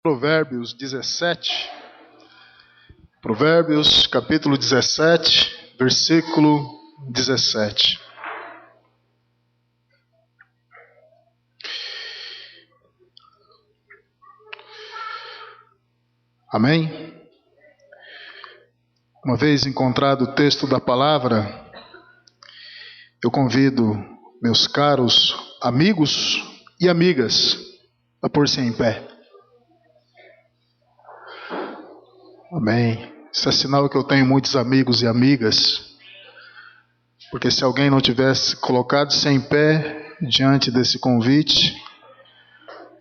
Provérbios 17, Provérbios capítulo 17, versículo 17. Amém? Uma vez encontrado o texto da palavra, eu convido meus caros amigos e amigas a pôr-se em pé. Amém. Isso é sinal que eu tenho muitos amigos e amigas, porque se alguém não tivesse colocado-se em pé diante desse convite,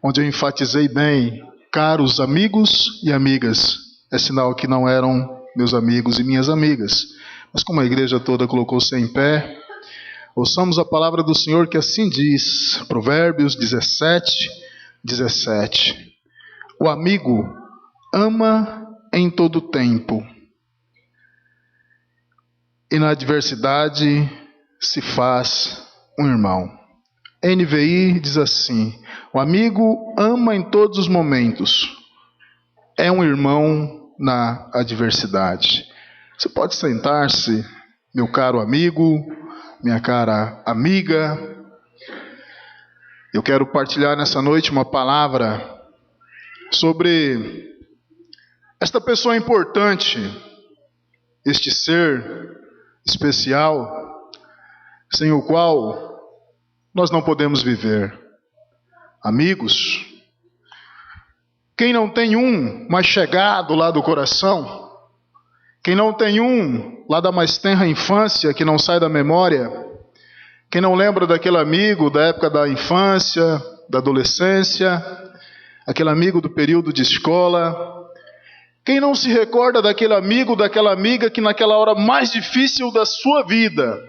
onde eu enfatizei bem, caros amigos e amigas, é sinal que não eram meus amigos e minhas amigas. Mas como a igreja toda colocou-se em pé, ouçamos a palavra do Senhor que assim diz, Provérbios 17, 17. O amigo ama em todo tempo, e na adversidade se faz um irmão. NVI diz assim: o amigo ama em todos os momentos, é um irmão na adversidade. Você pode sentar-se, meu caro amigo, minha cara amiga. Eu quero partilhar nessa noite uma palavra sobre esta pessoa importante, este ser especial, sem o qual nós não podemos viver. Amigos, quem não tem um mais chegado lá do coração, quem não tem um lá da mais tenra infância que não sai da memória, quem não lembra daquele amigo da época da infância, da adolescência, aquele amigo do período de escola, quem não se recorda daquele amigo, daquela amiga que naquela hora mais difícil da sua vida,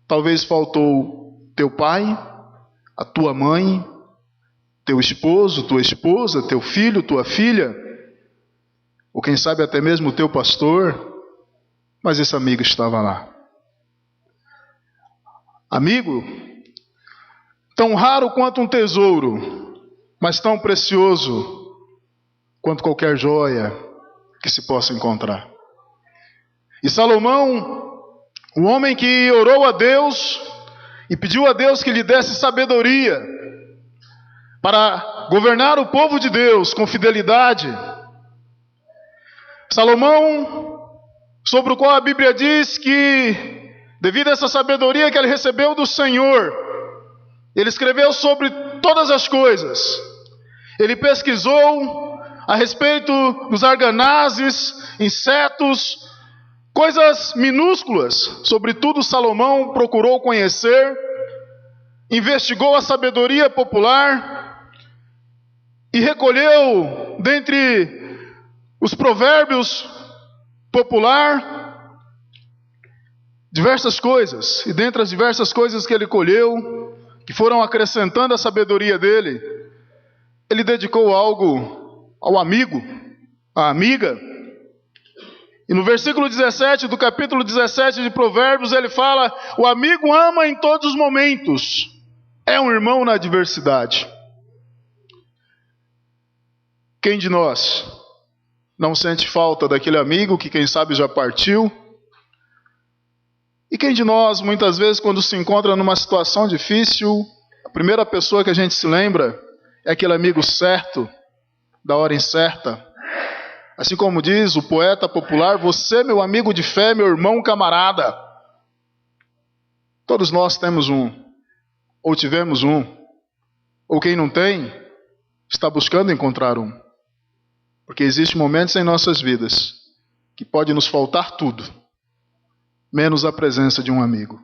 talvez faltou teu pai, a tua mãe, teu esposo, tua esposa, teu filho, tua filha, ou quem sabe até mesmo o teu pastor, mas esse amigo estava lá. Amigo, tão raro quanto um tesouro, mas tão precioso quanto qualquer joia que se possa encontrar. E Salomão, o homem que orou a Deus e pediu a Deus que lhe desse sabedoria para governar o povo de Deus com fidelidade. Salomão, sobre o qual a Bíblia diz que, devido a essa sabedoria que ele recebeu do Senhor, ele escreveu sobre todas as coisas. Ele pesquisou a respeito dos arganazes, insetos, coisas minúsculas. Sobretudo Salomão procurou conhecer, investigou a sabedoria popular e recolheu dentre os provérbios popular diversas coisas. E dentre as diversas coisas que ele colheu, que foram acrescentando a sabedoria dele, ele dedicou algo ao amigo, à amiga. E no versículo 17 do capítulo 17 de Provérbios, ele fala: o amigo ama em todos os momentos, é um irmão na adversidade. Quem de nós não sente falta daquele amigo que quem sabe já partiu? E quem de nós, muitas vezes, quando se encontra numa situação difícil, a primeira pessoa que a gente se lembra é aquele amigo certo, da hora incerta? Assim como diz o poeta popular: você, meu amigo de fé, meu irmão camarada. Todos nós temos um, ou tivemos um, ou quem não tem, está buscando encontrar um. Porque existem momentos em nossas vidas que pode nos faltar tudo, menos a presença de um amigo.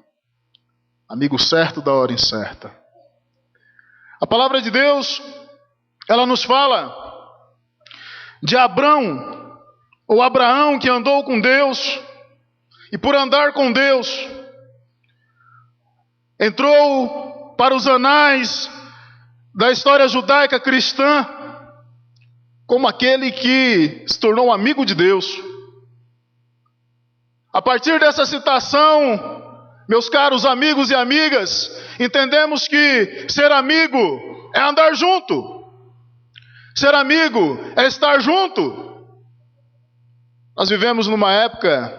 Amigo certo da hora incerta. A palavra de Deus, ela nos fala de Abrão, ou Abraão, que andou com Deus, e por andar com Deus, entrou para os anais da história judaica cristã, como aquele que se tornou amigo de Deus. A partir dessa citação, meus caros amigos e amigas, entendemos que ser amigo é andar junto. Ser amigo é estar junto. Nós vivemos numa época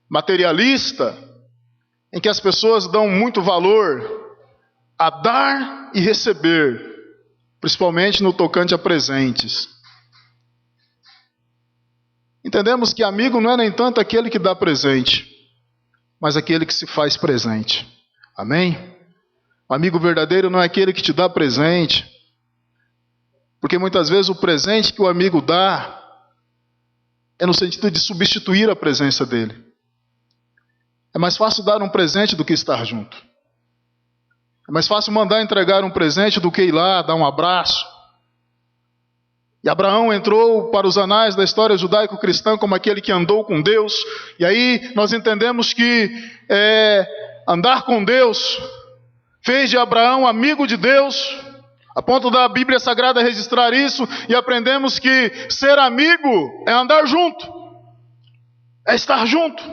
materialista, em que as pessoas dão muito valor a dar e receber, principalmente no tocante a presentes. Entendemos que amigo não é nem tanto aquele que dá presente, mas aquele que se faz presente. Amém? O amigo verdadeiro não é aquele que te dá presente, porque muitas vezes o presente que o amigo dá é no sentido de substituir a presença dele. É mais fácil dar um presente do que estar junto. É mais fácil mandar entregar um presente do que ir lá dar um abraço. E Abraão entrou para os anais da história judaico-cristã como aquele que andou com Deus. E aí nós entendemos que andar com Deus fez de Abraão amigo de Deus, a ponto da Bíblia Sagrada registrar isso. E aprendemos que ser amigo é andar junto, é estar junto,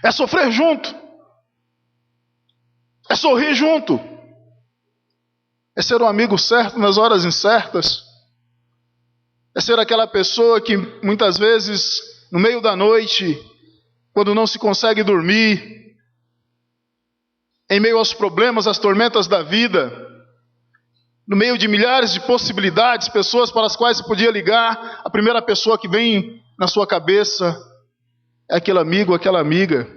é sofrer junto, é sorrir junto, é ser um amigo certo nas horas incertas. É ser aquela pessoa que muitas vezes, no meio da noite, quando não se consegue dormir, em meio aos problemas, às tormentas da vida, no meio de milhares de possibilidades, pessoas para as quais você podia ligar, a primeira pessoa que vem na sua cabeça é aquele amigo, aquela amiga.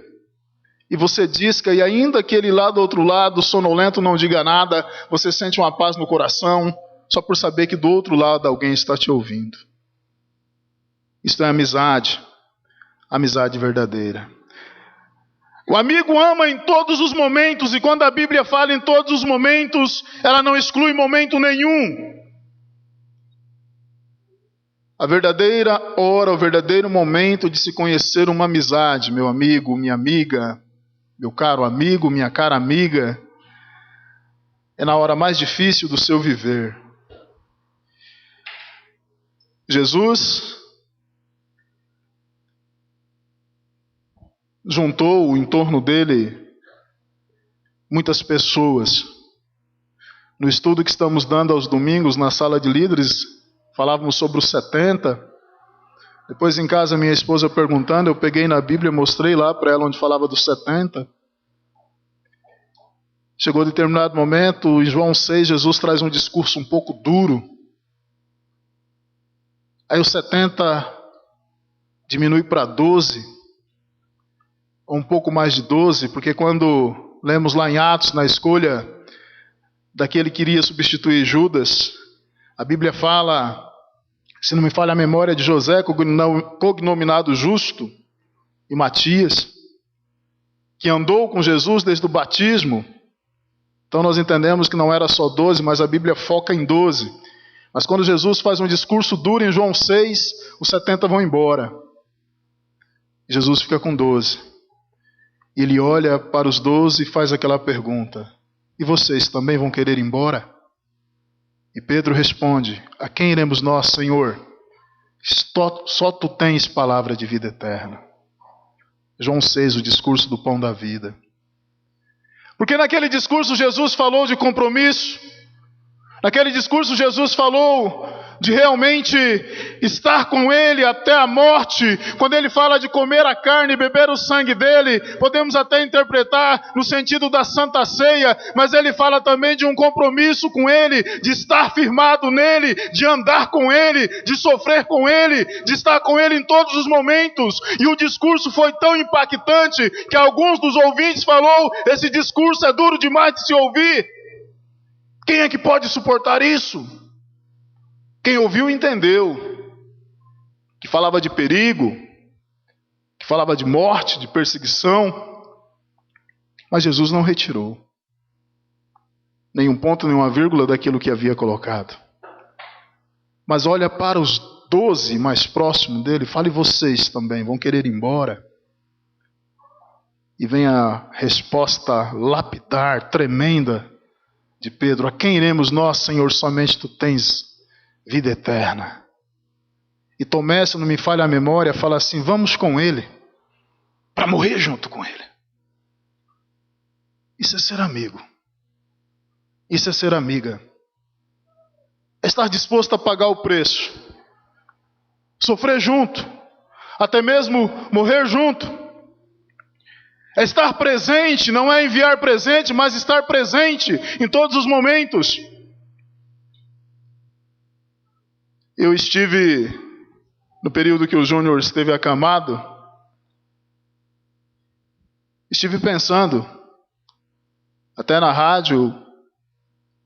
E você disca, e ainda que ele lá do outro lado, sonolento, não diga nada, você sente uma paz no coração, só por saber que do outro lado alguém está te ouvindo. Isto é amizade, amizade verdadeira. O amigo ama em todos os momentos, e quando a Bíblia fala em todos os momentos, ela não exclui momento nenhum. A verdadeira hora, o verdadeiro momento de se conhecer uma amizade, meu amigo, minha amiga, meu caro amigo, minha cara amiga, é na hora mais difícil do seu viver. Jesus juntou em torno dele muitas pessoas. No estudo que estamos dando aos domingos na sala de líderes, falávamos sobre os 70. Depois em casa minha esposa perguntando, eu peguei na Bíblia, mostrei lá para ela onde falava dos 70. Chegou determinado momento, em João 6, Jesus traz um discurso um pouco duro. Aí os 70 diminui para 12, ou um pouco mais de 12, porque quando lemos lá em Atos, na escolha daquele que iria substituir Judas, a Bíblia fala, se não me falha a memória, de José, cognominado Justo, e Matias, que andou com Jesus desde o batismo. Então nós entendemos que não era só 12, mas a Bíblia foca em 12. Mas quando Jesus faz um discurso duro em João 6, os 70 vão embora. Jesus fica com 12. Ele olha para os 12 e faz aquela pergunta: e vocês também vão querer ir embora? E Pedro responde: a quem iremos nós, Senhor? Só tu tens palavra de vida eterna. João 6, o discurso do pão da vida. Porque naquele discurso Jesus falou de compromisso. Naquele discurso Jesus falou de realmente estar com Ele até a morte. Quando Ele fala de comer a carne e beber o sangue dEle, podemos até interpretar no sentido da Santa Ceia, mas Ele fala também de um compromisso com Ele, de estar firmado nele, de andar com Ele, de sofrer com Ele, de estar com Ele em todos os momentos. E o discurso foi tão impactante que alguns dos ouvintes falou: esse discurso é duro demais de se ouvir. Quem é que pode suportar isso? Quem ouviu entendeu que falava de perigo, que falava de morte, de perseguição, mas Jesus não retirou nenhum ponto, nenhuma vírgula daquilo que havia colocado. Mas olha para os 12 mais próximos dele, fale: vocês também vão querer ir embora? E vem a resposta lapidar, tremenda de Pedro: a quem iremos nós, Senhor? Somente tu tens vida eterna. E Tomé, se não me falha a memória, fala assim: vamos com ele, para morrer junto com ele. Isso é ser amigo. Isso é ser amiga. É estar disposto a pagar o preço, sofrer junto, até mesmo morrer junto. É estar presente, não é enviar presente, mas estar presente em todos os momentos. Eu estive, no período que o Júnior esteve acamado, estive pensando, até na rádio,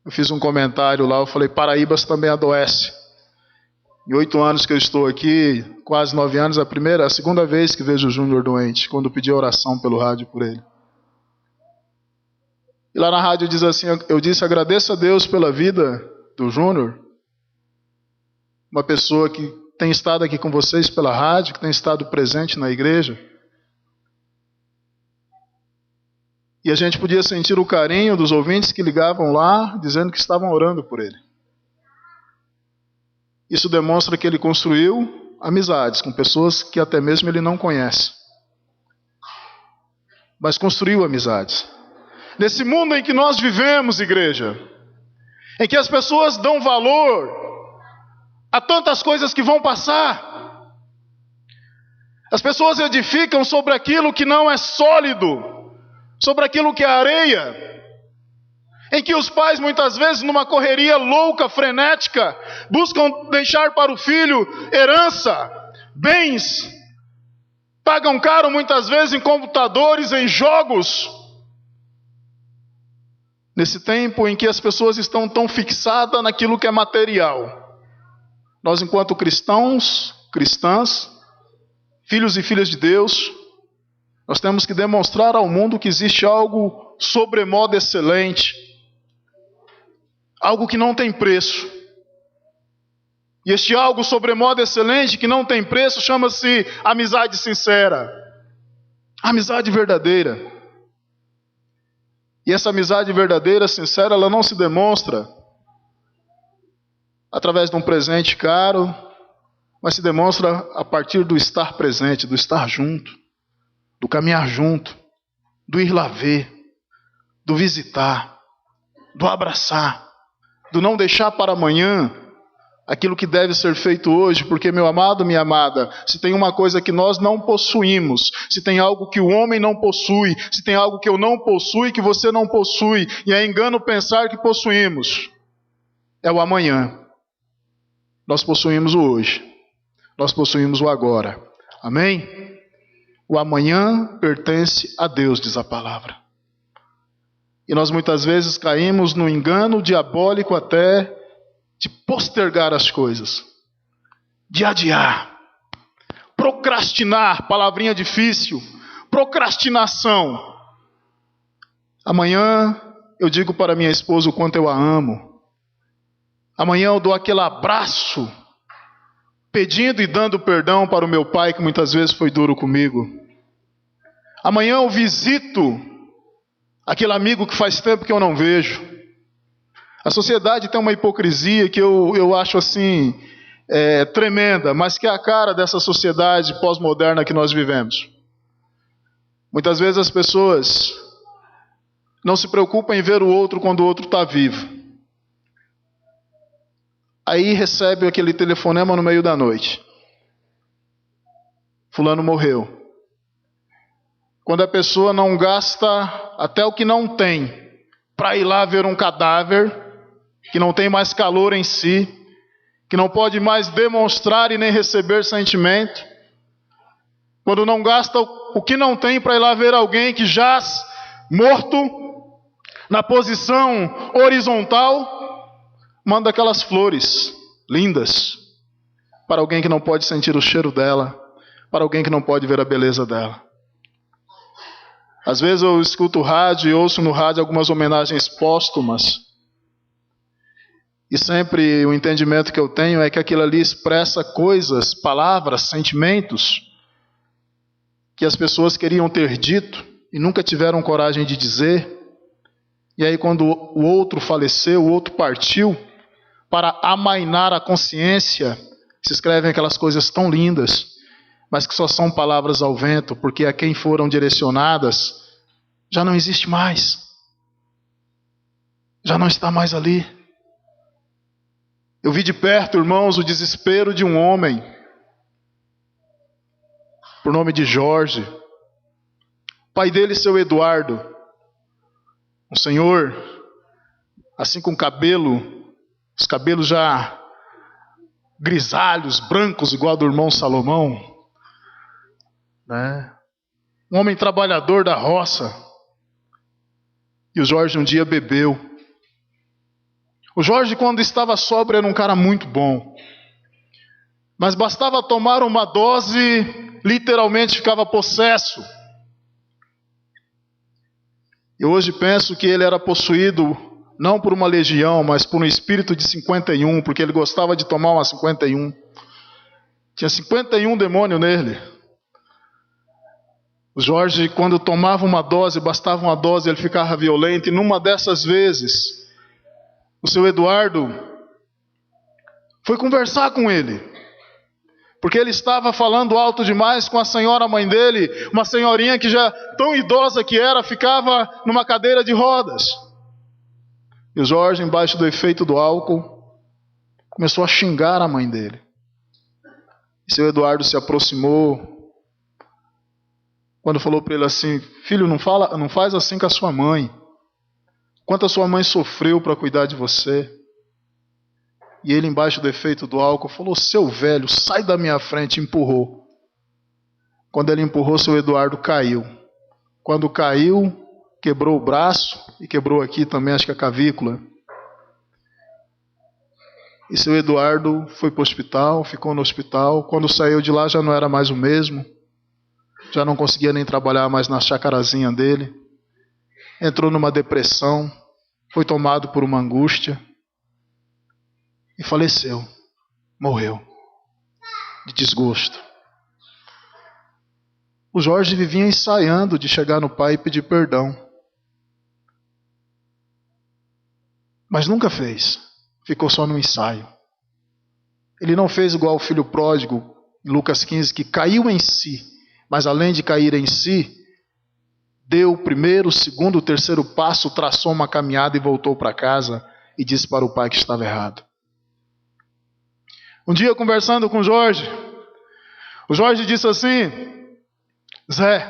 eu fiz um comentário lá, eu falei, Paraíbas também adoece. Em 8 anos que eu estou aqui, quase 9 anos, a segunda vez que vejo o Júnior doente, quando pedi oração pelo rádio por ele. E lá na rádio diz assim, eu disse, agradeço a Deus pela vida do Júnior, uma pessoa que tem estado aqui com vocês pela rádio, que tem estado presente na igreja. E a gente podia sentir o carinho dos ouvintes que ligavam lá, dizendo que estavam orando por ele. Isso demonstra que ele construiu amizades com pessoas que até mesmo ele não conhece. Mas construiu amizades. Nesse mundo em que nós vivemos, igreja, em que as pessoas dão valor a tantas coisas que vão passar, as pessoas edificam sobre aquilo que não é sólido, sobre aquilo que é areia, em que os pais muitas vezes numa correria louca, frenética, buscam deixar para o filho herança, bens, pagam caro muitas vezes em computadores, em jogos. Nesse tempo em que as pessoas estão tão fixadas naquilo que é material, nós enquanto cristãos, cristãs, filhos e filhas de Deus, nós temos que demonstrar ao mundo que existe algo sobremodo excelente, algo que não tem preço. E este algo sobremodo excelente, que não tem preço, chama-se amizade sincera, amizade verdadeira. E essa amizade verdadeira, sincera, ela não se demonstra através de um presente caro, mas se demonstra a partir do estar presente, do estar junto, do caminhar junto, do ir lá ver, do visitar, do abraçar, do não deixar para amanhã aquilo que deve ser feito hoje, porque, meu amado, minha amada, se tem uma coisa que nós não possuímos, se tem algo que o homem não possui, se tem algo que eu não possuo e que você não possui, e é engano pensar que possuímos, é o amanhã. Nós possuímos o hoje, nós possuímos o agora. Amém? O amanhã pertence a Deus, diz a palavra. E nós muitas vezes caímos no engano diabólico até de postergar as coisas, de adiar, procrastinar, palavrinha difícil, procrastinação. Amanhã eu digo para minha esposa o quanto eu a amo. Amanhã eu dou aquele abraço, pedindo e dando perdão para o meu pai que muitas vezes foi duro comigo. Amanhã eu visito aquele amigo que faz tempo que eu não vejo. A sociedade tem uma hipocrisia que eu acho assim tremenda, mas que é a cara dessa sociedade pós-moderna que nós vivemos. Muitas vezes as pessoas não se preocupam em ver o outro quando o outro está vivo. Aí recebe aquele telefonema no meio da noite. Fulano morreu. Quando a pessoa não gasta até o que não tem para ir lá ver um cadáver, que não tem mais calor em si, que não pode mais demonstrar e nem receber sentimento, quando não gasta o que não tem para ir lá ver alguém que jaz morto, na posição horizontal, manda aquelas flores lindas para alguém que não pode sentir o cheiro dela, para alguém que não pode ver a beleza dela. Às vezes eu escuto rádio e ouço no rádio algumas homenagens póstumas. E sempre o entendimento que eu tenho é que aquilo ali expressa coisas, palavras, sentimentos que as pessoas queriam ter dito e nunca tiveram coragem de dizer. E aí quando o outro faleceu, o outro partiu, para amainar a consciência, se escrevem aquelas coisas tão lindas, mas que só são palavras ao vento, porque a quem foram direcionadas já não existe mais. Já não está mais ali. Eu vi de perto, irmãos, o desespero de um homem, por nome de Jorge. O pai dele, seu Eduardo, um senhor, assim com os cabelos já grisalhos, brancos, igual do irmão Salomão, né? Um homem trabalhador da roça. E o Jorge um dia bebeu. O Jorge, quando estava sóbrio, era um cara muito bom. Mas bastava tomar uma dose, literalmente ficava possesso. Eu hoje penso que ele era possuído não por uma legião, mas por um espírito de 51, porque ele gostava de tomar uma 51. Tinha 51 demônios nele. O Jorge, quando tomava uma dose, bastava uma dose, ele ficava violento. E numa dessas vezes, o seu Eduardo foi conversar com ele, porque ele estava falando alto demais com a senhora mãe dele, uma senhorinha que já tão idosa que era, ficava numa cadeira de rodas. E o Jorge, embaixo do efeito do álcool, começou a xingar a mãe dele. E seu Eduardo se aproximou, quando falou para ele assim: filho, não faz assim com a sua mãe. Quanto a sua mãe sofreu para cuidar de você. E ele, embaixo do efeito do álcool, falou: seu velho, sai da minha frente. E empurrou. Quando ele empurrou, seu Eduardo caiu. Quando caiu, quebrou o braço e quebrou aqui também, acho que a clavícula. E seu Eduardo foi para o hospital, ficou no hospital. Quando saiu de lá já não era mais o mesmo. Já não conseguia nem trabalhar mais na chacarazinha dele. Entrou numa depressão, foi tomado por uma angústia e faleceu, morreu, de desgosto. O Jorge vivia ensaiando de chegar no pai e pedir perdão, mas nunca fez, ficou só no ensaio. Ele não fez igual o filho pródigo, em Lucas 15, que caiu em si, mas além de cair em si, deu o primeiro, o segundo, o terceiro passo, traçou uma caminhada e voltou para casa e disse para o pai que estava errado. Um dia, conversando com o Jorge disse assim: Zé,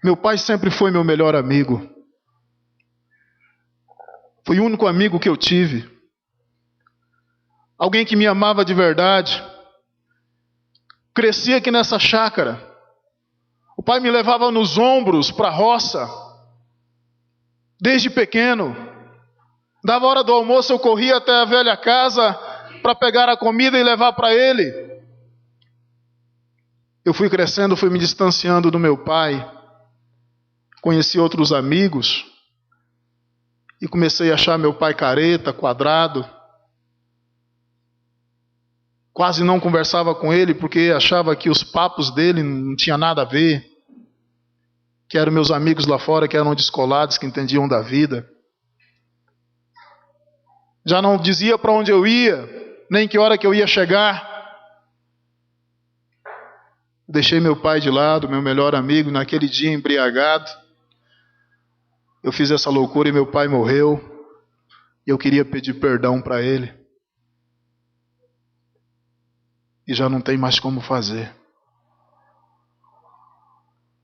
meu pai sempre foi meu melhor amigo. Foi o único amigo que eu tive. Alguém que me amava de verdade. Cresci aqui nessa chácara. O pai me levava nos ombros para a roça, desde pequeno. Dava hora do almoço, eu corria até a velha casa para pegar a comida e levar para ele. Eu fui crescendo, fui me distanciando do meu pai. Conheci outros amigos e comecei a achar meu pai careta, quadrado. Quase não conversava com ele porque achava que os papos dele não tinha nada a ver. Que eram meus amigos lá fora, que eram descolados, que entendiam da vida. Já não dizia para onde eu ia, nem que hora que eu ia chegar. Deixei meu pai de lado, meu melhor amigo, naquele dia embriagado. Eu fiz essa loucura e meu pai morreu. E eu queria pedir perdão para ele. E já não tem mais como fazer.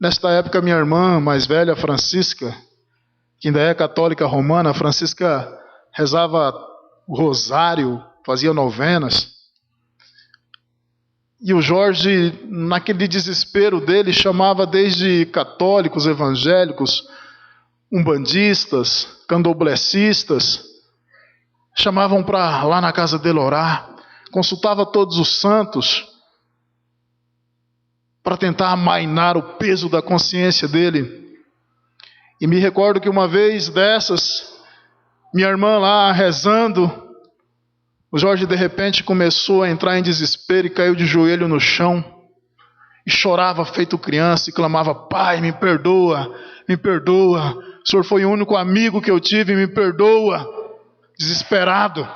Nesta época, minha irmã mais velha, Francisca, que ainda é católica romana, Francisca rezava o rosário, fazia novenas. E o Jorge, naquele desespero dele, chamava desde católicos, evangélicos, umbandistas, candomblecistas, chamavam para lá na casa dele orar, consultava todos os santos para tentar amainar o peso da consciência dele. E me recordo que uma vez dessas, minha irmã lá rezando, o Jorge de repente começou a entrar em desespero e caiu de joelho no chão e chorava feito criança e clamava: Pai, me perdoa, o Senhor foi o único amigo que eu tive, me perdoa. Desesperado.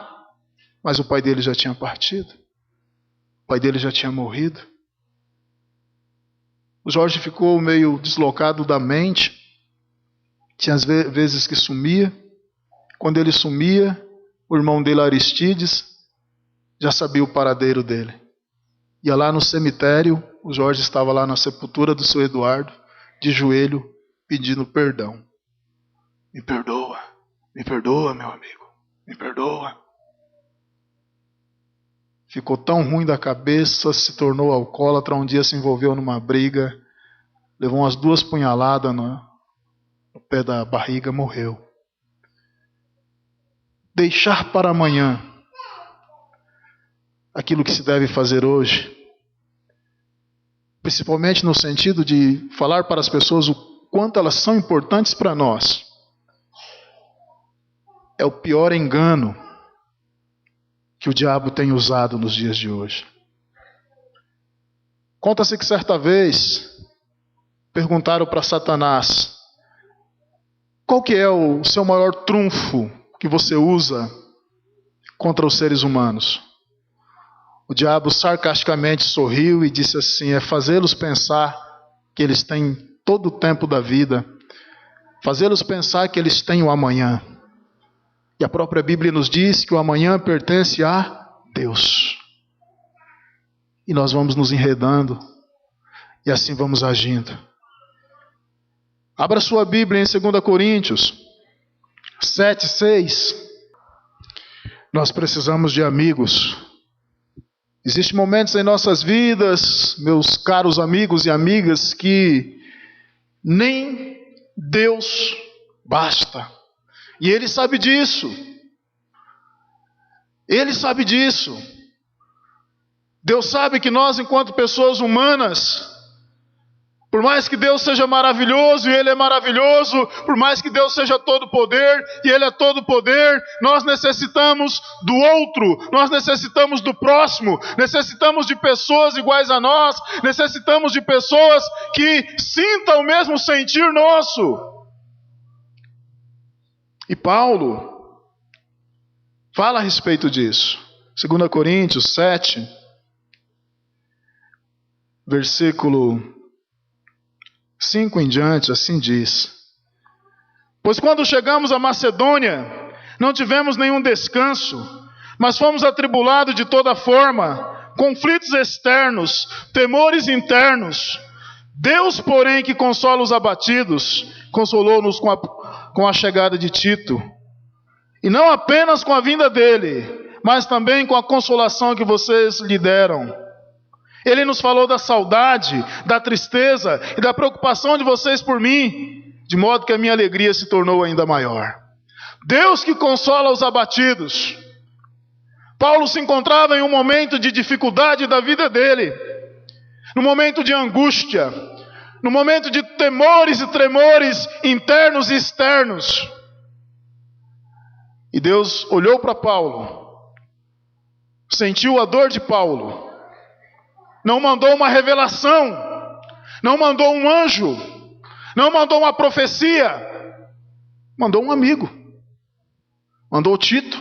Mas o pai dele já tinha partido, o pai dele já tinha morrido. O Jorge ficou meio deslocado da mente, tinha as vezes que sumia. Quando ele sumia, o irmão dele, Aristides, já sabia o paradeiro dele. Ia lá no cemitério, o Jorge estava lá na sepultura do seu Eduardo, de joelho, pedindo perdão. Me perdoa, meu amigo, me perdoa. Ficou tão ruim da cabeça, se tornou alcoólatra, um dia se envolveu numa briga, levou umas 2 punhaladas no pé da barriga, morreu. Deixar para amanhã aquilo que se deve fazer hoje, principalmente no sentido de falar para as pessoas o quanto elas são importantes para nós, é o pior engano que o diabo tem usado nos dias de hoje. Conta-se que certa vez perguntaram para Satanás: qual que é o seu maior trunfo que você usa contra os seres humanos? O diabo sarcasticamente sorriu e disse assim: é fazê-los pensar que eles têm todo o tempo da vida, fazê-los pensar que eles têm o amanhã. E a própria Bíblia nos diz que o amanhã pertence a Deus. E nós vamos nos enredando e assim vamos agindo. Abra sua Bíblia em 2 Coríntios 7:6. Nós precisamos de amigos. Existem momentos em nossas vidas, meus caros amigos e amigas, que nem Deus basta. E Ele sabe disso. Ele sabe disso. Deus sabe que nós, enquanto pessoas humanas, por mais que Deus seja maravilhoso e Ele é maravilhoso, por mais que Deus seja todo poder e Ele é todo poder, nós necessitamos do outro, nós necessitamos do próximo, necessitamos de pessoas iguais a nós, necessitamos de pessoas que sintam o mesmo sentir nosso. E Paulo fala a respeito disso. 2 Coríntios 7, versículo 5 em diante, assim diz: pois quando chegamos à Macedônia, não tivemos nenhum descanso, mas fomos atribulados de toda forma, conflitos externos, temores internos. Deus, porém, que consola os abatidos, consolou-nos com a chegada de Tito, e não apenas com a vinda dele, mas também com a consolação que vocês lhe deram. Ele nos falou da saudade, da tristeza e da preocupação de vocês por mim, de modo que a minha alegria se tornou ainda maior. Deus que consola os abatidos. Paulo se encontrava em um momento de dificuldade da vida dele, no momento de angústia, no momento de temores e tremores internos e externos. E Deus olhou para Paulo, sentiu a dor de Paulo, não mandou uma revelação, não mandou um anjo, não mandou uma profecia, mandou um amigo, mandou Tito.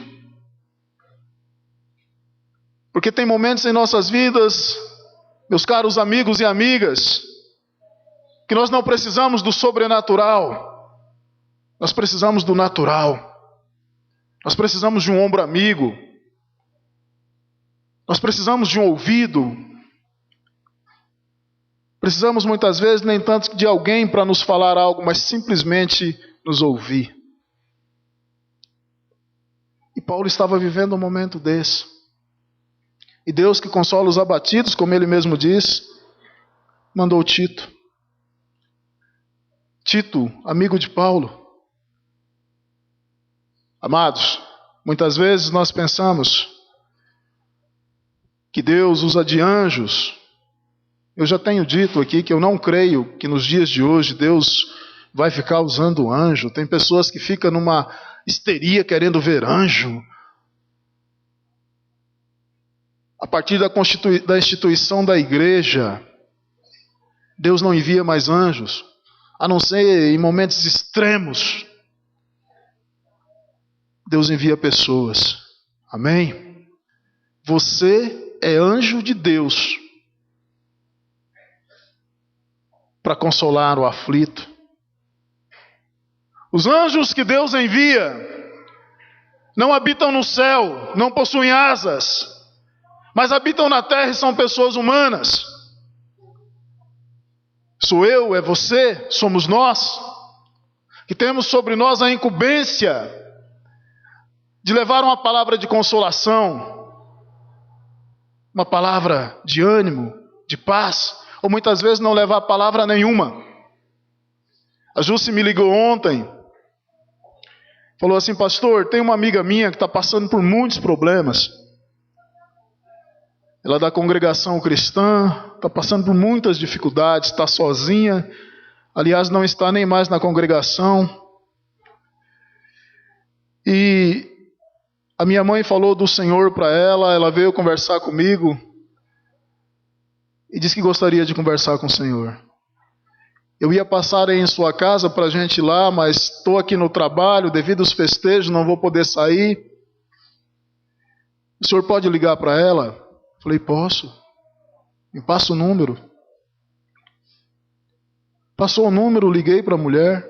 Porque tem momentos em nossas vidas, meus caros amigos e amigas, que nós não precisamos do sobrenatural, nós precisamos do natural. Nós precisamos de um ombro amigo, nós precisamos de um ouvido, precisamos muitas vezes nem tanto de alguém para nos falar algo, mas simplesmente nos ouvir. E Paulo estava vivendo um momento desse. E Deus, que consola os abatidos, como ele mesmo diz, mandou Tito. Tito, amigo de Paulo. Amados, muitas vezes nós pensamos que Deus usa de anjos. Eu já tenho dito aqui que eu não creio que nos dias de hoje Deus vai ficar usando anjo. Tem pessoas que ficam numa histeria querendo ver anjo. A partir da instituição da igreja, Deus não envia mais anjos, a não ser em momentos extremos. Deus envia pessoas. Amém? Você é anjo de Deus para consolar o aflito. Os anjos que Deus envia não habitam no céu, não possuem asas, mas habitam na terra e são pessoas humanas. Sou eu, é você, somos nós, que temos sobre nós a incumbência de levar uma palavra de consolação, uma palavra de ânimo, de paz, ou muitas vezes não levar palavra nenhuma. A Jússi me ligou ontem, falou assim: pastor, tem uma amiga minha que está passando por muitos problemas. Ela é da congregação cristã, está passando por muitas dificuldades, está sozinha, aliás não está nem mais na congregação. E a minha mãe falou do Senhor para ela, ela veio conversar comigo e disse que gostaria de conversar com o Senhor. Eu ia passar aí em sua casa para a gente ir lá, mas estou aqui no trabalho, devido aos festejos, não vou poder sair. O senhor pode ligar para ela? Falei, posso. Me passa o número. Passou o número, liguei para a mulher.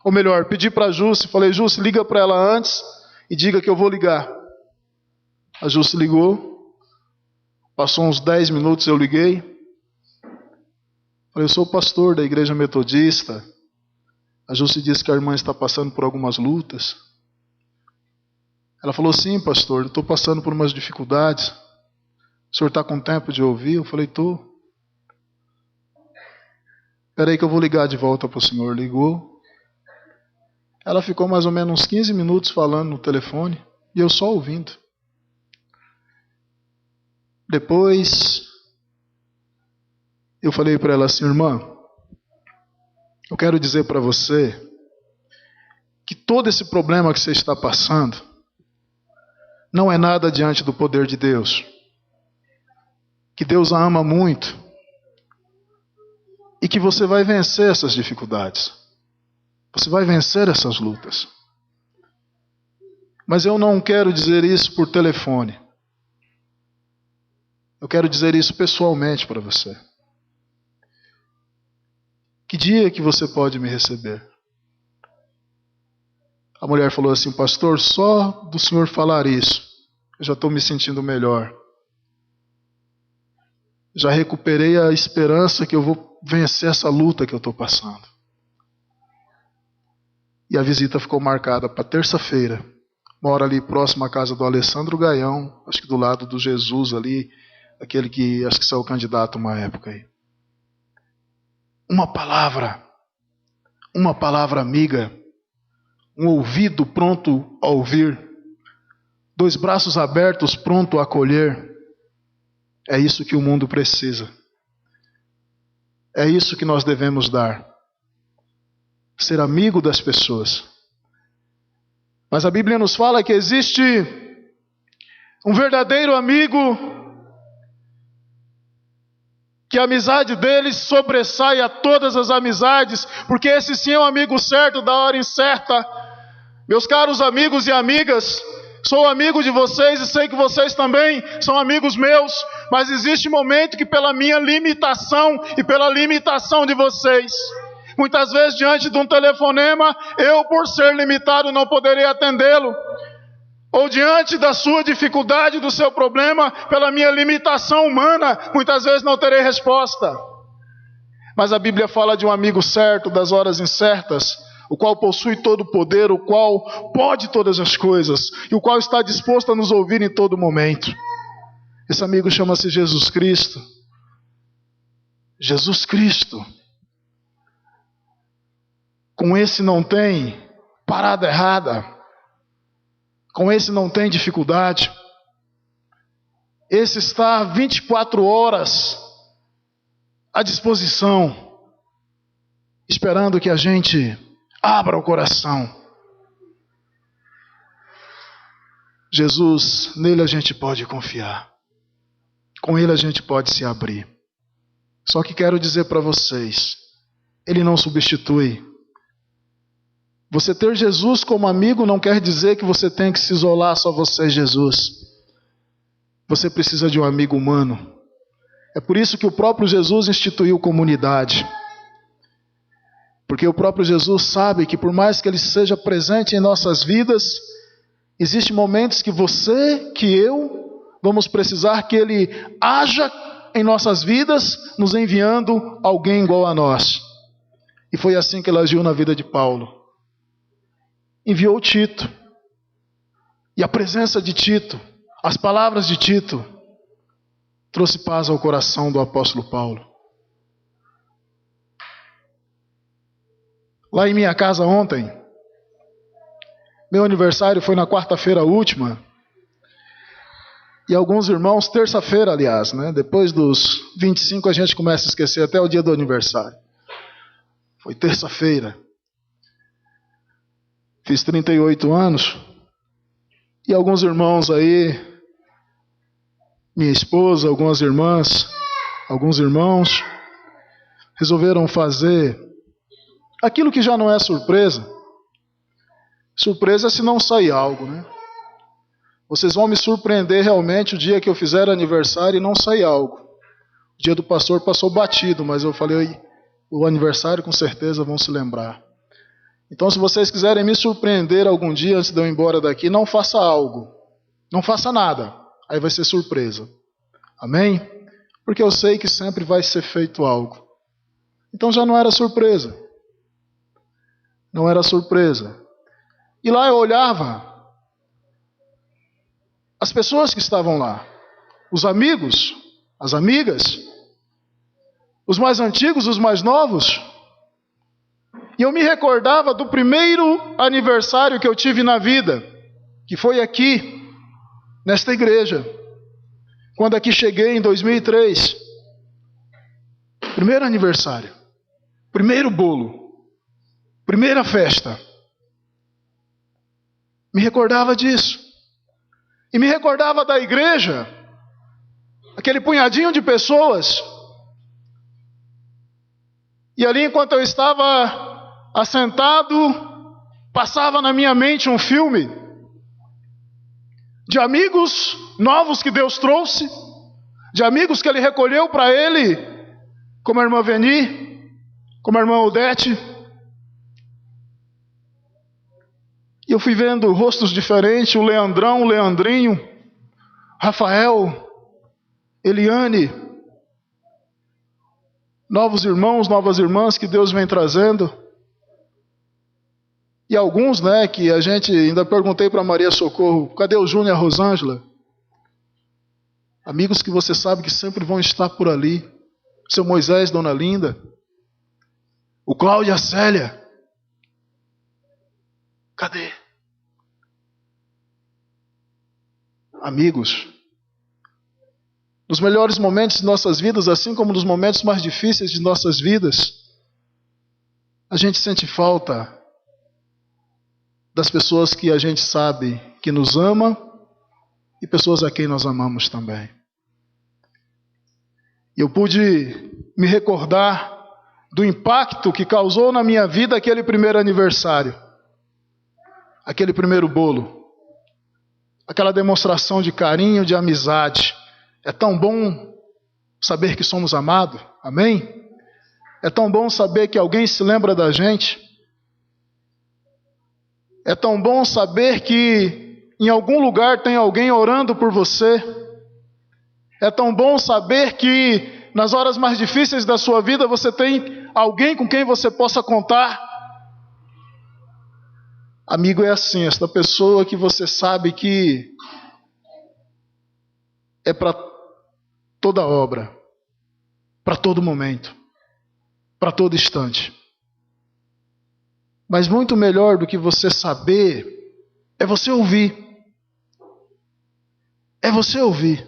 Ou melhor, pedi para a Jússi, falei, Jússi, liga para ela antes e diga que eu vou ligar. A Jússi ligou. Passou uns 10 minutos, eu liguei. Falei, eu sou pastor da igreja metodista. A Jússi disse que a irmã está passando por algumas lutas. Ela falou, sim, pastor, estou passando por umas dificuldades. O senhor está com tempo de ouvir? Eu falei, estou. Espera aí que eu vou ligar de volta para o senhor. Ligou. Ela ficou mais ou menos uns 15 minutos falando no telefone e eu só ouvindo. Depois, eu falei para ela assim, irmã, eu quero dizer para você que todo esse problema que você está passando não é nada diante do poder de Deus. Que Deus a ama muito e que você vai vencer essas dificuldades. Você vai vencer essas lutas. Mas eu não quero dizer isso por telefone. Eu quero dizer isso pessoalmente para você. Que dia que você pode me receber? A mulher falou assim, pastor, só do senhor falar isso, eu já estou me sentindo melhor. Já recuperei a esperança que eu vou vencer essa luta que eu estou passando. E a visita ficou marcada para terça-feira. Mora ali próximo à casa do Alessandro Gaião, acho que do lado do Jesus ali, aquele que acho que saiu candidato uma época aí. Uma palavra amiga, um ouvido pronto a ouvir, 2 braços abertos pronto a acolher. É isso que o mundo precisa. É isso que nós devemos dar. Ser amigo das pessoas. Mas a Bíblia nos fala que existe um verdadeiro amigo, que a amizade dele sobressai a todas as amizades, porque esse sim é o amigo certo da hora incerta. Meus caros amigos e amigas, sou amigo de vocês e sei que vocês também são amigos meus, mas existe momento que pela minha limitação e pela limitação de vocês, muitas vezes diante de um telefonema, eu por ser limitado não poderei atendê-lo. Ou diante da sua dificuldade, do seu problema, pela minha limitação humana, muitas vezes não terei resposta. Mas a Bíblia fala de um amigo certo das horas incertas, o qual possui todo o poder, o qual pode todas as coisas, e o qual está disposto a nos ouvir em todo momento. Esse amigo chama-se Jesus Cristo. Jesus Cristo. Com esse não tem parada errada. Com esse não tem dificuldade. Esse está 24 horas à disposição, esperando que a gente abra o coração. Jesus, nele a gente pode confiar. Com ele a gente pode se abrir. Só que quero dizer para vocês, ele não substitui. Você ter Jesus como amigo não quer dizer que você tem que se isolar só você e Jesus. Você precisa de um amigo humano. É por isso que o próprio Jesus instituiu comunidade. Porque o próprio Jesus sabe que por mais que ele seja presente em nossas vidas, existem momentos que você, que eu, vamos precisar que Ele haja em nossas vidas, nos enviando alguém igual a nós. E foi assim que Ele agiu na vida de Paulo. Enviou Tito. E a presença de Tito, as palavras de Tito, trouxe paz ao coração do apóstolo Paulo. Lá em minha casa ontem, meu aniversário foi na quarta-feira última, e alguns irmãos, terça-feira aliás, né? Depois dos 25 a gente começa a esquecer até o dia do aniversário. Foi terça-feira. Fiz 38 anos, e alguns irmãos aí, minha esposa, algumas irmãs, alguns irmãos, resolveram fazer aquilo que já não é surpresa. Surpresa é se não sair algo, né? Vocês vão me surpreender realmente o dia que eu fizer aniversário e não sair algo. O dia do pastor passou batido, mas eu falei, o aniversário com certeza vão se lembrar. Então, se vocês quiserem me surpreender algum dia antes de eu ir embora daqui, não faça algo. Não faça nada. Aí vai ser surpresa. Amém? Porque eu sei que sempre vai ser feito algo. Então já não era surpresa. Não era surpresa. E lá eu olhava as pessoas que estavam lá, os amigos, as amigas, os mais antigos, os mais novos. E eu me recordava do primeiro aniversário que eu tive na vida, que foi aqui, nesta igreja, quando aqui cheguei em 2003. Primeiro aniversário, primeiro bolo, primeira festa. Me recordava disso. E me recordava da igreja, aquele punhadinho de pessoas. E ali, enquanto eu estava assentado, passava na minha mente um filme de amigos novos que Deus trouxe, de amigos que Ele recolheu para Ele, como a irmã Veni, como a irmã Odete. E eu fui vendo rostos diferentes, o Leandrão, o Leandrinho, Rafael, Eliane, novos irmãos, novas irmãs que Deus vem trazendo. E alguns, né, que a gente, ainda perguntei para Maria Socorro, cadê o Júnior e a Rosângela? Amigos que você sabe que sempre vão estar por ali. Seu Moisés, Dona Linda, o Cláudio e a Célia. Cadê? Amigos, nos melhores momentos de nossas vidas, assim como nos momentos mais difíceis de nossas vidas, a gente sente falta das pessoas que a gente sabe que nos ama e pessoas a quem nós amamos também. Eu pude me recordar do impacto que causou na minha vida aquele primeiro aniversário. Aquele primeiro bolo, aquela demonstração de carinho, de amizade. É tão bom saber que somos amados, amém? É tão bom saber que alguém se lembra da gente. É tão bom saber que em algum lugar tem alguém orando por você. É tão bom saber que nas horas mais difíceis da sua vida você tem alguém com quem você possa contar. Amigo é assim, esta pessoa que você sabe que é para toda obra, para todo momento, para todo instante. Mas muito melhor do que você saber, é você ouvir. É você ouvir.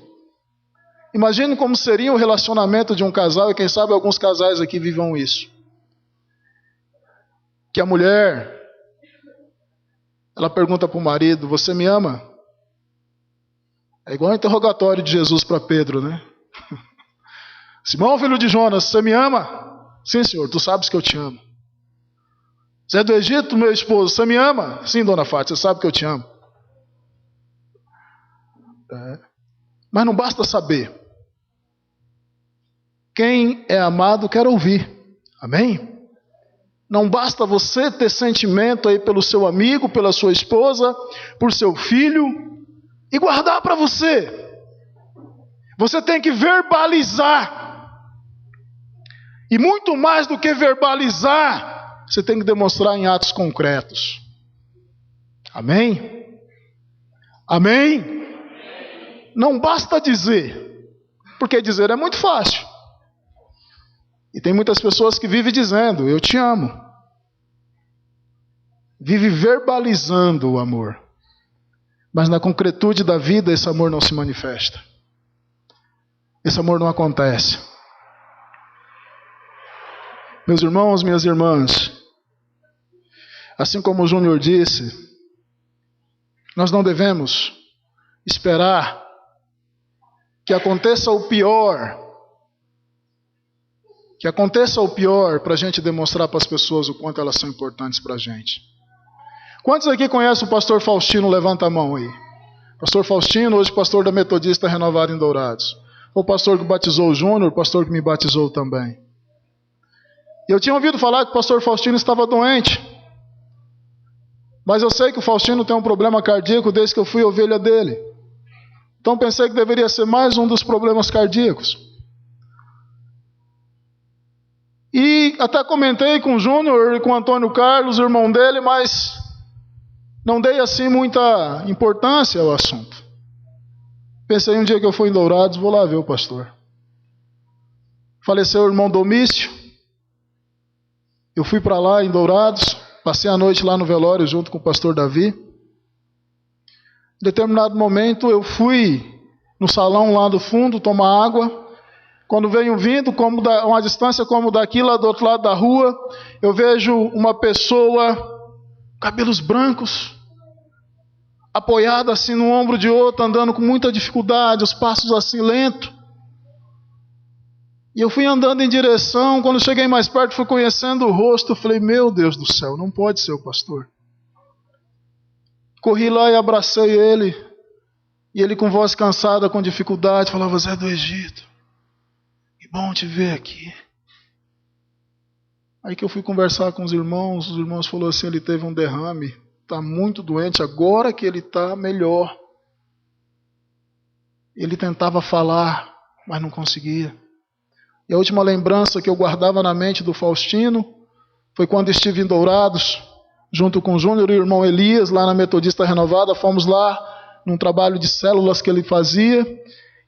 Imagine como seria o relacionamento de um casal, e quem sabe alguns casais aqui vivam isso. Que a mulher, ela pergunta para o marido, você me ama? É igual o interrogatório de Jesus para Pedro, né? Simão, filho de Jonas, você me ama? Sim, senhor, tu sabes que eu te amo. Zé do Egito, meu esposo, você me ama? Sim, dona Fátima, você sabe que eu te amo. Mas não basta saber. Quem é amado quer ouvir. Amém? Não basta você ter sentimento aí pelo seu amigo, pela sua esposa, por seu filho e guardar para você. Você tem que verbalizar. E muito mais do que verbalizar, você tem que demonstrar em atos concretos. Amém? Amém? Não basta dizer, porque dizer é muito fácil. E tem muitas pessoas que vivem dizendo, eu te amo. Vive verbalizando o amor. Mas na concretude da vida, esse amor não se manifesta. Esse amor não acontece. Meus irmãos, minhas irmãs, assim como o Júnior disse, nós não devemos esperar que aconteça o pior. Que aconteça o pior para a gente demonstrar para as pessoas o quanto elas são importantes para a gente. Quantos aqui conhecem o pastor Faustino? Levanta a mão aí. Pastor Faustino, hoje pastor da Metodista Renovada em Dourados. Foi o pastor que batizou o Júnior, o pastor que me batizou também. E eu tinha ouvido falar que o pastor Faustino estava doente. Mas eu sei que o Faustino tem um problema cardíaco desde que eu fui ovelha dele. Então pensei que deveria ser mais um dos problemas cardíacos. E até comentei com o Júnior e com o Antônio Carlos, o irmão dele, mas não dei assim muita importância ao assunto. Pensei um dia que eu fui em Dourados, vou lá ver o pastor. Faleceu o irmão Domício. Eu fui para lá em Dourados, passei a noite lá no velório junto com o pastor Davi. Em determinado momento eu fui no salão lá do fundo tomar água. Quando venho vindo, como uma distância como daqui, lá do outro lado da rua, eu vejo uma pessoa, cabelos brancos, apoiada assim no ombro de outro, andando com muita dificuldade, os passos assim lentos. E eu fui andando em direção, quando cheguei mais perto, fui conhecendo o rosto, eu falei, meu Deus do céu, não pode ser o pastor. Corri lá e abracei ele, e ele com voz cansada, com dificuldade, falava, Zé do Egito, que bom te ver aqui. Aí que eu fui conversar com os irmãos falaram assim, ele teve um derrame, está muito doente, agora que ele está melhor. Ele tentava falar, mas não conseguia. E a última lembrança que eu guardava na mente do Faustino foi quando estive em Dourados, junto com o Júnior e o irmão Elias, lá na Metodista Renovada. Fomos lá num trabalho de células que ele fazia,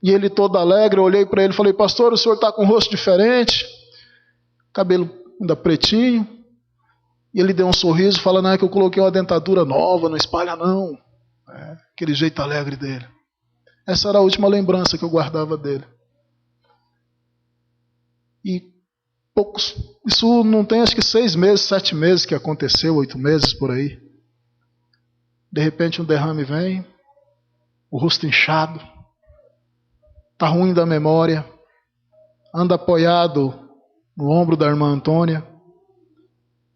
e ele todo alegre, eu olhei para ele e falei, pastor, o senhor está com um rosto diferente, cabelo ainda pretinho, e ele deu um sorriso, falando, é que eu coloquei uma dentadura nova, não espalha não, aquele jeito alegre dele. Essa era a última lembrança que eu guardava dele. E poucos, isso não tem acho que 6 meses, 7 meses que aconteceu, 8 meses por aí. De repente um derrame vem, o rosto inchado, está ruim da memória, anda apoiado no ombro da irmã Antônia.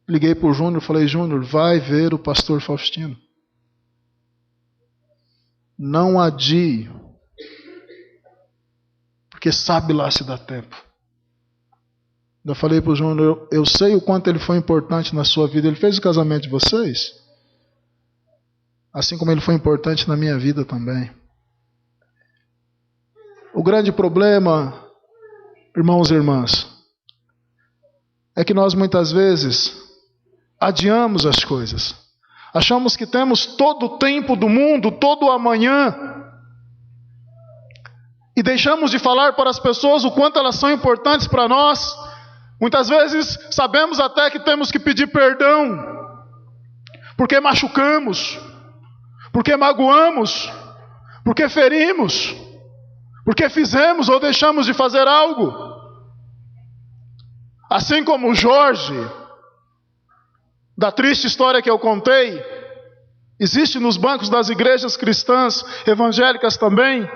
Liguei para o Júnior e falei, Júnior, vai ver o pastor Faustino. Não adie, porque sabe lá se dá tempo. Eu falei para o Júnior, eu sei o quanto ele foi importante na sua vida. Ele fez o casamento de vocês, assim como ele foi importante na minha vida também. O grande problema, irmãos e irmãs, é que nós muitas vezes adiamos as coisas. Achamos que temos todo o tempo do mundo, todo o amanhã, e deixamos de falar para as pessoas o quanto elas são importantes para nós. Muitas vezes sabemos até que temos que pedir perdão, porque machucamos, porque magoamos, porque ferimos, porque fizemos ou deixamos de fazer algo. Assim como o Jorge, da triste história que eu contei, existe nos bancos das igrejas cristãs evangélicas também,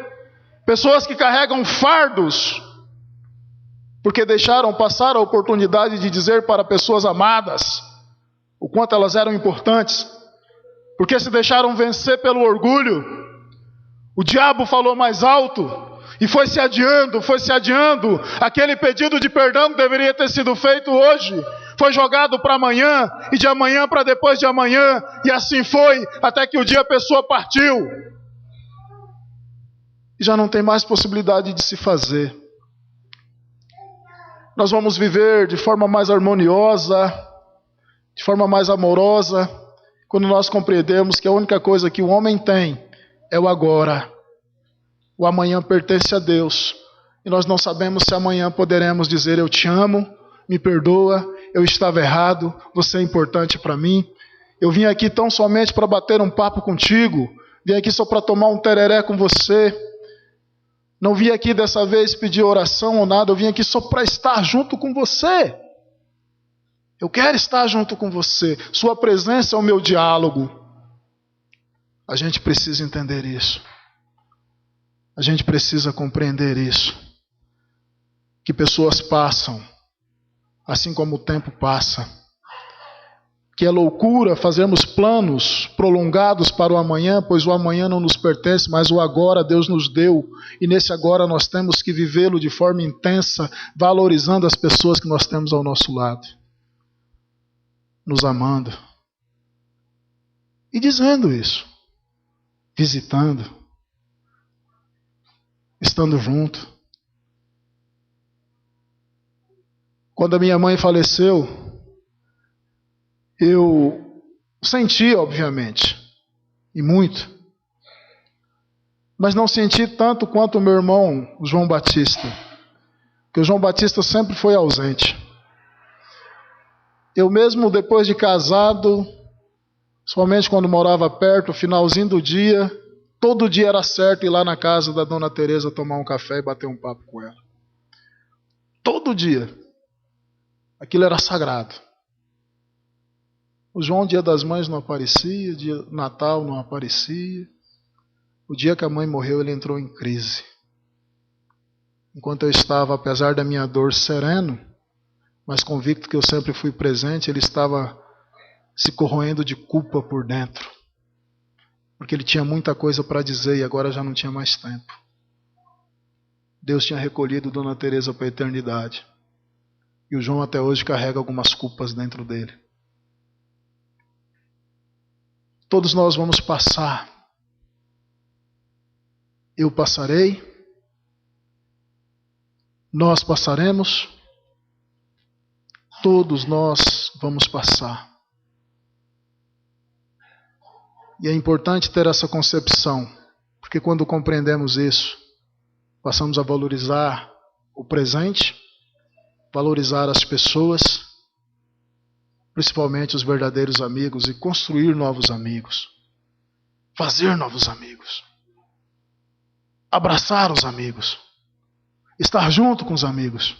pessoas que carregam fardos, porque deixaram passar a oportunidade de dizer para pessoas amadas o quanto elas eram importantes, porque se deixaram vencer pelo orgulho. O diabo falou mais alto e foi se adiando. Aquele pedido de perdão que deveria ter sido feito hoje foi jogado para amanhã, e de amanhã para depois de amanhã, e assim foi até que o dia a pessoa partiu. e já não tem mais possibilidade de se fazer. Nós vamos viver de forma mais harmoniosa, de forma mais amorosa, quando nós compreendemos que a única coisa que o homem tem é o agora. O amanhã pertence a Deus. E nós não sabemos se amanhã poderemos dizer: eu te amo, me perdoa, eu estava errado, você é importante para mim. Eu vim aqui tão somente para bater um papo contigo, vim aqui só para tomar um tereré com você. Não vim aqui dessa vez pedir oração ou nada, eu vim aqui só para estar junto com você. Eu quero estar junto com você. Sua presença é o meu diálogo. A gente precisa entender isso. A gente precisa compreender isso. Que pessoas passam, assim como o tempo passa. Que é loucura fazermos planos prolongados para o amanhã, pois o amanhã não nos pertence, mas o agora Deus nos deu. E nesse agora nós temos que vivê-lo de forma intensa, valorizando as pessoas que nós temos ao nosso lado. Nos amando. E dizendo isso. Visitando. Estando junto. Quando a minha mãe faleceu, eu senti, obviamente, e muito. Mas não senti tanto quanto o meu irmão, o João Batista. Porque o João Batista sempre foi ausente. Eu mesmo, depois de casado, somente quando morava perto, finalzinho do dia, todo dia era certo ir lá na casa da Dona Teresa tomar um café e bater um papo com ela. Todo dia. Aquilo era sagrado. O João, dia das mães, não aparecia, dia Natal não aparecia. O dia que a mãe morreu, ele entrou em crise. Enquanto eu estava, apesar da minha dor, sereno, mas convicto que eu sempre fui presente, ele estava se corroendo de culpa por dentro. Porque ele tinha muita coisa para dizer e agora já não tinha mais tempo. Deus tinha recolhido Dona Teresa para a eternidade. E o João até hoje carrega algumas culpas dentro dele. Todos nós vamos passar. Eu passarei. Nós passaremos. Todos nós vamos passar. E é importante ter essa concepção, porque quando compreendemos isso, passamos a valorizar o presente, valorizar as pessoas, principalmente os verdadeiros amigos, e construir novos amigos, fazer novos amigos, abraçar os amigos, estar junto com os amigos.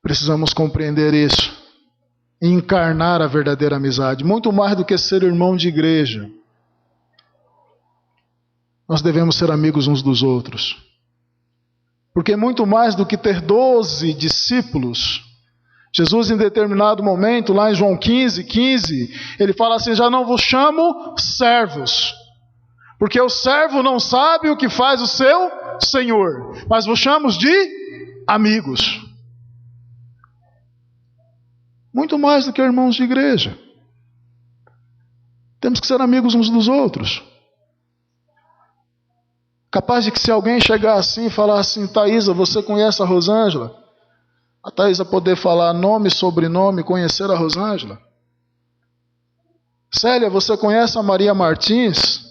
Precisamos compreender isso e encarnar a verdadeira amizade, muito mais do que ser irmão de igreja. Nós devemos ser amigos uns dos outros. Porque muito mais do que ter 12 discípulos, Jesus em determinado momento, lá em João 15, ele fala assim: já não vos chamo servos, porque o servo não sabe o que faz o seu senhor, mas vos chamo de amigos. Muito mais do que irmãos de igreja. Temos que ser amigos uns dos outros. Capaz de que se alguém chegar assim e falar assim: Thaisa, você conhece a Rosângela? A Thaisa poder falar nome, sobrenome, conhecer a Rosângela. Célia, você conhece a Maria Martins?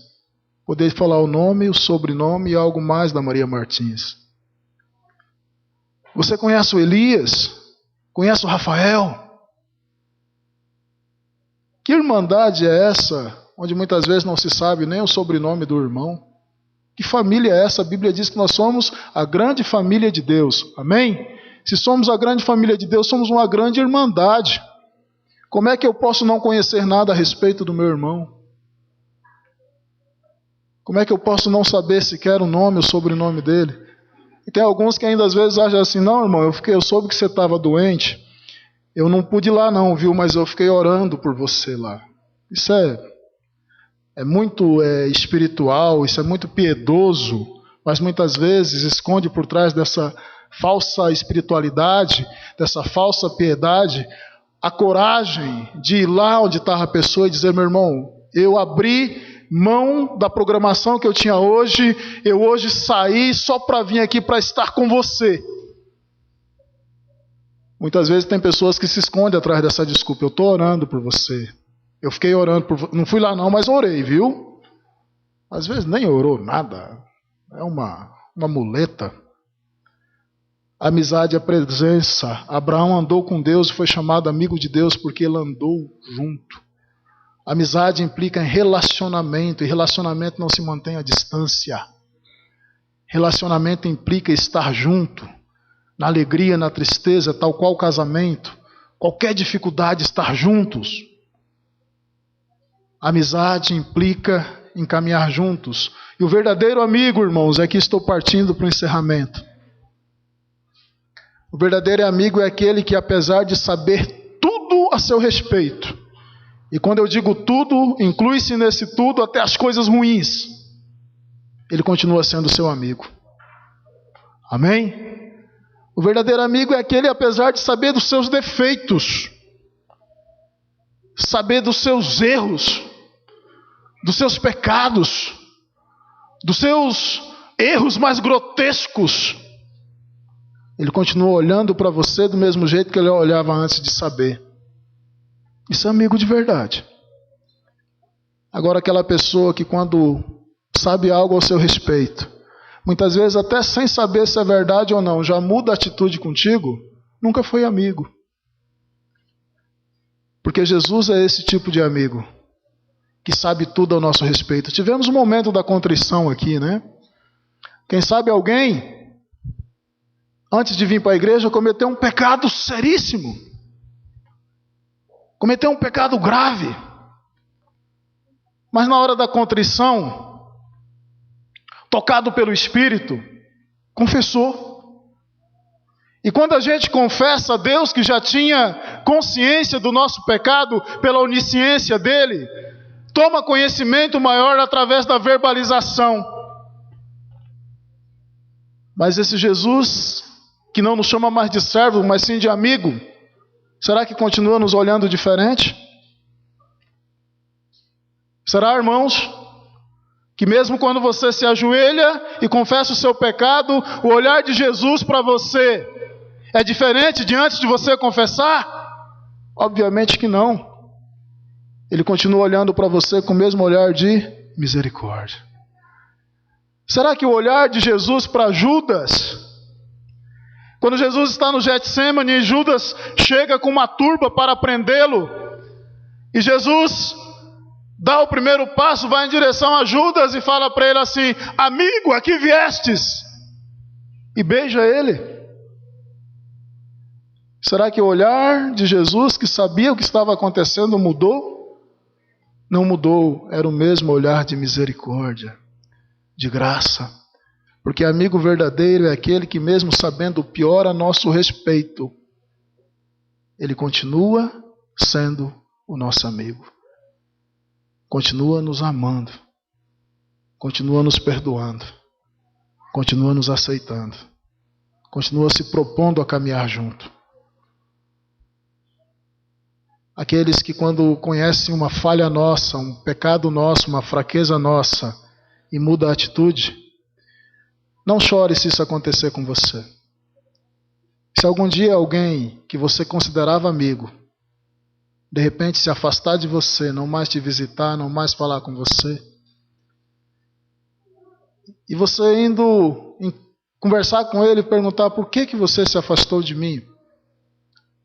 Poder falar o nome, o sobrenome e algo mais da Maria Martins. Você conhece o Elias? Conhece o Rafael? Que irmandade é essa, onde muitas vezes não se sabe nem o sobrenome do irmão? Que família é essa? A Bíblia diz que nós somos a grande família de Deus. Amém? Se somos a grande família de Deus, somos uma grande irmandade. Como é que eu posso não conhecer nada a respeito do meu irmão? Como é que eu posso não saber sequer o nome, o sobrenome dele? E tem alguns que ainda às vezes acham assim: não, irmão, eu soube que você estava doente. Eu não pude ir lá não, viu? Mas eu fiquei orando por você lá. Isso é muito espiritual, isso é muito piedoso, mas muitas vezes esconde por trás dessa falsa espiritualidade, dessa falsa piedade, a coragem de ir lá onde estava a pessoa e dizer: meu irmão, eu abri mão da programação que eu tinha hoje. Eu hoje saí só para vir aqui para estar com você. Muitas vezes tem pessoas que se escondem atrás dessa desculpa. Eu estou orando por você. Eu fiquei orando por você. Não fui lá não, mas orei, viu? Às vezes nem orou nada. É uma muleta. Amizade é presença. Abraão andou com Deus e foi chamado amigo de Deus porque ele andou junto. Amizade implica em relacionamento, e relacionamento não se mantém à distância. Relacionamento implica estar junto, na alegria, na tristeza, tal qual o casamento. Qualquer dificuldade, estar juntos. Amizade implica em caminhar juntos. E o verdadeiro amigo, irmãos, aqui estou partindo para o encerramento. O verdadeiro amigo é aquele que, apesar de saber tudo a seu respeito, e quando eu digo tudo, inclui-se nesse tudo até as coisas ruins, ele continua sendo seu amigo. Amém? O verdadeiro amigo é aquele, apesar de saber dos seus defeitos, saber dos seus erros, dos seus pecados, dos seus erros mais grotescos, ele continua olhando para você do mesmo jeito que ele olhava antes de saber. Isso é amigo de verdade. Agora, aquela pessoa que quando sabe algo ao seu respeito, muitas vezes até sem saber se é verdade ou não, já muda a atitude contigo, nunca foi amigo. Porque Jesus é esse tipo de amigo, que sabe tudo ao nosso respeito. Tivemos um momento da contrição aqui, né? Quem sabe alguém, antes de vir para a igreja, cometeu um pecado seríssimo. Cometeu um pecado grave. Mas na hora da contrição, tocado pelo Espírito, confessou. E quando a gente confessa a Deus, que já tinha consciência do nosso pecado pela onisciência dele, toma conhecimento maior através da verbalização. Mas esse Jesus, que não nos chama mais de servo, mas sim de amigo, será que continua nos olhando diferente? Será, irmãos, que mesmo quando você se ajoelha e confessa o seu pecado, o olhar de Jesus para você é diferente de antes de você confessar? Obviamente que não. Ele continua olhando para você com o mesmo olhar de misericórdia. Será que o olhar de Jesus para Judas, quando Jesus está no Getsemane e Judas chega com uma turba para prendê-lo, e Jesus dá o primeiro passo, vai em direção a Judas e fala para ele assim: amigo, aqui viestes, e beija ele. Será que o olhar de Jesus, que sabia o que estava acontecendo, mudou? Não mudou, era o mesmo olhar de misericórdia, de graça. Porque amigo verdadeiro é aquele que, mesmo sabendo o pior a nosso respeito, ele continua sendo o nosso amigo. Continua nos amando, continua nos perdoando, continua nos aceitando, continua se propondo a caminhar junto. Aqueles que, quando conhecem uma falha nossa, um pecado nosso, uma fraqueza nossa, e muda a atitude, não chore se isso acontecer com você. Se algum dia alguém que você considerava amigo, de repente se afastar de você, não mais te visitar, não mais falar com você, e você indo conversar com ele e perguntar: por que você se afastou de mim?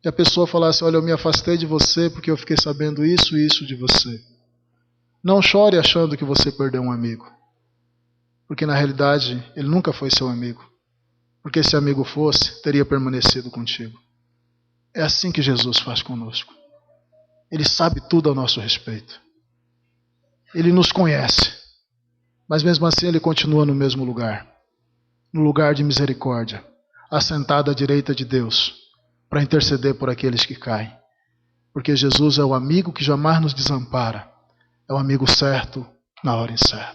E a pessoa falar assim: olha, eu me afastei de você porque eu fiquei sabendo isso e isso de você. Não chore achando que você perdeu um amigo, porque na realidade ele nunca foi seu amigo. Porque se amigo fosse, teria permanecido contigo. É assim que Jesus faz conosco. Ele sabe tudo a nosso respeito. Ele nos conhece, mas mesmo assim ele continua no mesmo lugar, no lugar de misericórdia, assentado à direita de Deus, para interceder por aqueles que caem. Porque Jesus é o amigo que jamais nos desampara, é o amigo certo na hora incerta.